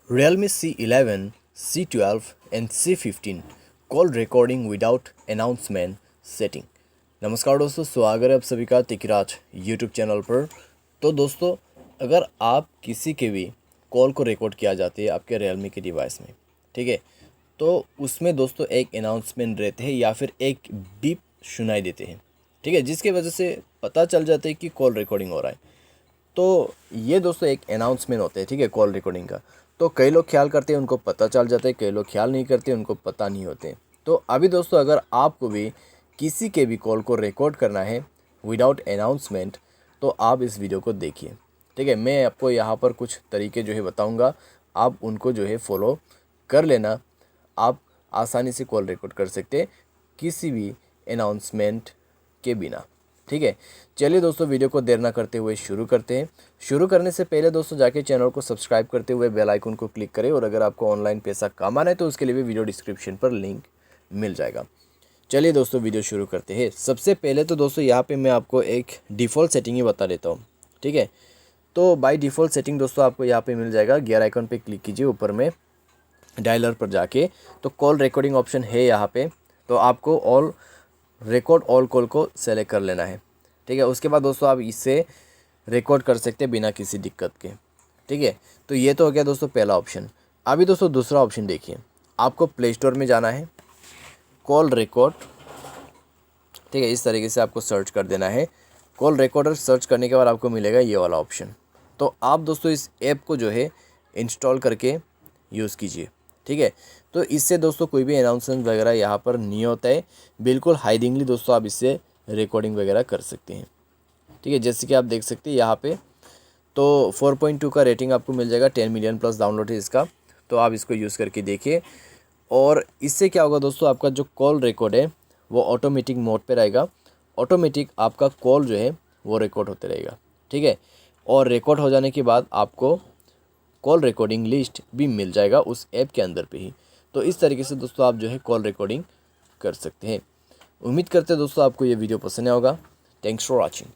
Realme C11, C12 and C15 call recording without announcement setting. नमस्कार दोस्तों, स्वागत है आप सभी का तिकराज यूट्यूब चैनल पर। तो दोस्तों, अगर आप किसी के भी कॉल को रिकॉर्ड किया जाती है आपके Realme के डिवाइस में, ठीक है, तो उसमें दोस्तों एक अनाउंसमेंट रहते हैं या फिर एक बीप सुनाई देते हैं, ठीक है, जिसकी वजह से पता चल जाता है कि कॉल रिकॉर्डिंग हो रहा है। तो ये दोस्तों एक अनाउंसमेंट होते हैं, ठीक है, कॉल रिकॉर्डिंग का। तो कई लोग ख्याल करते हैं उनको पता चल जाता है, कई लोग ख्याल नहीं करते उनको पता नहीं होते। तो अभी दोस्तों, अगर आपको भी किसी के भी कॉल को रिकॉर्ड करना है विदाउट अनाउंसमेंट, तो आप इस वीडियो को देखिए, ठीक है। मैं आपको यहाँ पर कुछ तरीके जो है बताऊँगा, आप उनको जो है फॉलो कर लेना। आप आसानी से कॉल रिकॉर्ड कर सकते हैं किसी भी अनाउंसमेंट के बिना, ठीक है। चलिए दोस्तों, वीडियो को देर ना करते हुए शुरू करते हैं। शुरू करने से पहले दोस्तों, जाके चैनल को सब्सक्राइब करते हुए बेल आइकन को क्लिक करें, और अगर आपको ऑनलाइन पैसा कमाना है तो उसके लिए भी वीडियो डिस्क्रिप्शन पर लिंक मिल जाएगा। चलिए दोस्तों, वीडियो शुरू करते हैं। सबसे पहले तो दोस्तों, यहाँ पे मैं आपको एक डिफ़ॉल्ट सेटिंग ही बता देता हूँ, ठीक है। तो बाय डिफ़ॉल्ट सेटिंग दोस्तों आपको यहाँ पे मिल जाएगा। गियर आइकन पे क्लिक कीजिए, ऊपर में डायलर पर जाके तो कॉल रिकॉर्डिंग ऑप्शन है यहाँ पे। तो आपको ऑल रिकॉर्ड ऑल कॉल को सेलेक्ट कर लेना है, ठीक है। उसके बाद दोस्तों आप इससे रिकॉर्ड कर सकते हैं बिना किसी दिक्कत के, ठीक है। तो ये तो हो गया दोस्तों पहला ऑप्शन। अभी दोस्तों दूसरा ऑप्शन देखिए, आपको प्ले स्टोर में जाना है, कॉल रिकॉर्ड, ठीक है, इस तरीके से आपको सर्च कर देना है। कॉल रिकॉर्डर सर्च करने के बाद आपको मिलेगा ये वाला ऑप्शन। तो आप दोस्तों इस ऐप को जो है इंस्टॉल करके यूज़ कीजिए, ठीक है। तो इससे दोस्तों कोई भी अनाउंसमेंट वगैरह यहाँ पर नहीं होता है, बिल्कुल हाइडिंगली दोस्तों आप इससे रिकॉर्डिंग वगैरह कर सकते हैं, ठीक है। जैसे कि आप देख सकते हैं यहाँ पे तो 4.2 का रेटिंग आपको मिल जाएगा, 10 मिलियन प्लस डाउनलोड है इसका। तो आप इसको यूज़ करके देखिए, और इससे क्या होगा दोस्तों, आपका जो कॉल रिकॉर्ड है वो ऑटोमेटिक मोड पे रहेगा। ऑटोमेटिक आपका कॉल जो है वो रिकॉर्ड होते रहेगा, ठीक है। और रिकॉर्ड हो जाने के बाद आपको कॉल रिकॉर्डिंग लिस्ट भी मिल जाएगा उस ऐप के अंदर पे ही। तो इस तरीके से दोस्तों आप जो है कॉल रिकॉर्डिंग कर सकते हैं। उम्मीद करते हैं दोस्तों आपको ये वीडियो पसंद आया होगा। Thanks for watching.